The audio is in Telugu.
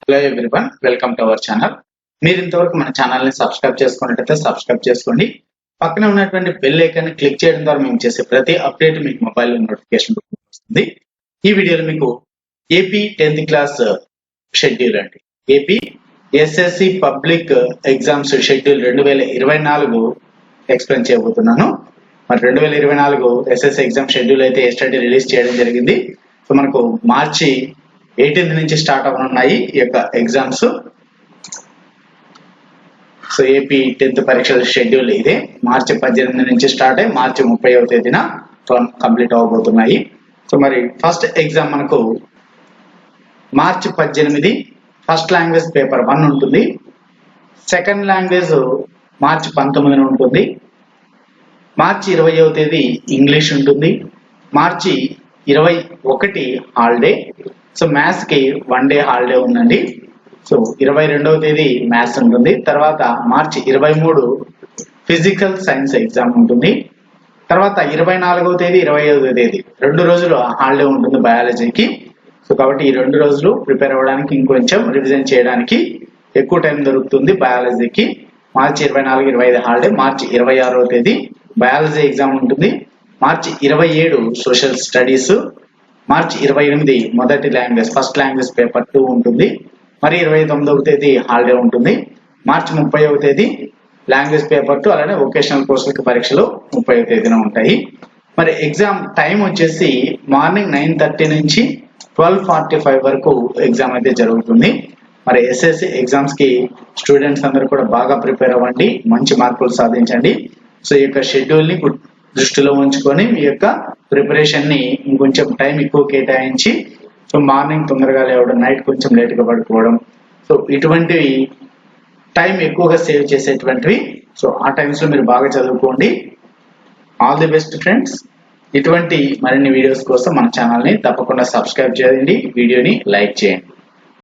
Hello everyone, welcome to our channel. మీరు ఇంతవరకు మన ఛానల్ని సబ్స్క్రైబ్ చేసుకున్నట్లయితే సబ్స్క్రైబ్ చేసుకోండి. పక్కన ఉన్నటువంటి బెల్ ఐకాన్ క్లిక్ చేయడం ద్వారా మేము చేసే ప్రతి అప్డేట్ మీకు మొబైల్లో నోటిఫికేషన్ వస్తుంది. ఈ వీడియోలో మీకు ఏపీ 10th క్లాస్ షెడ్యూల్ అండి, AP SSC public exams schedule 2024 explain చేయబోతున్నాను. మరి 2024 ఎస్ఎస్సి ఎగ్జామ్ షెడ్యూల్ అయితే ఎస్టర్డే రిలీజ్ చేయడం జరిగింది. సో మనకు మార్చి 18th నుంచి స్టార్ట్ అవనున్నాయి ఈ యొక్క ఎగ్జామ్స్. సో ఏపీ 10th పరీక్షల షెడ్యూల్ ఇదే. మార్చి 18 నుంచి స్టార్ట్ అయ్యి మార్చి 30వ తేదీన కంప్లీట్ అవబోతున్నాయి. సో మరి ఫస్ట్ ఎగ్జామ్ మనకు మార్చి 18 ఫస్ట్ లాంగ్వేజ్ పేపర్ 1 ఉంటుంది. సెకండ్ లాంగ్వేజ్ మార్చి 19 ఉంటుంది. మార్చి 20వ తేదీ ఇంగ్లీష్ ఉంటుంది. మార్చి 21 హాలిడే. సో మ్యాథ్స్ కి 1 డే హాలిడే ఉందండి. సో 22వ తేదీ మ్యాథ్స్ ఉంటుంది. తర్వాత మార్చి 23 ఫిజికల్ సైన్స్ ఎగ్జామ్ ఉంటుంది. తర్వాత 24వ తేదీ 25వ తేదీ 2 రోజులు హాలిడే ఉంటుంది బయాలజీకి. సో కాబట్టి ఈ 2 రోజులు ప్రిపేర్ అవ్వడానికి, ఇంకొంచెం రివిజన్ చేయడానికి ఎక్కువ టైం దొరుకుతుంది బయాలజీకి. మార్చి 24, 25 హాలిడే. మార్చి 26వ తేదీ బయాలజీ ఎగ్జామ్ ఉంటుంది. మార్చి 27 సోషల్ స్టడీస్. మార్చి 28 మొదటి లాంగ్వేజ్ ఫస్ట్ లాంగ్వేజ్ పేపర్ 2 ఉంటుంది. మరి 29వ తేదీ హాలిడే ఉంటుంది. మార్చి 30వ తేదీ లాంగ్వేజ్ పేపర్ 2, అలానే వొకేషనల్ కోర్సులకి పరీక్షలు 30వ తేదీన ఉంటాయి. మరి ఎగ్జామ్ టైం వచ్చేసి మార్నింగ్ 9:30 నుంచి 12:45 వరకు ఎగ్జామ్ అయితే జరుగుతుంది. మరి ఎస్ఎస్సి ఎగ్జామ్స్ కి స్టూడెంట్స్ అందరూ కూడా బాగా ప్రిపేర్ అవ్వండి, మంచి మార్కులు సాధించండి. సో ఈ యొక్క షెడ్యూల్ ని దృష్టిలో ఉంచుకొని మీ యొక్క ప్రిపరేషన్ ని ఇంకొంచెం టైం ఎక్కువ కేటాయించి, సో మార్నింగ్ తొందరగా లేవడం, నైట్ కొంచెం లేట్ గా పడుకోవడం, సో ఇటువంటివి టైం ఎక్కువగా సేవ్ చేసేటువంటివి. సో ఆ టైమ్స్ లో మీరు బాగా చదువుకోండి. All the best friends. ఇటువంటి మరిన్ని వీడియోస్ కోసం మన ఛానల్ ని తప్పకుండా సబ్స్క్రైబ్ చేయండి, వీడియోని లైక్ చేయండి.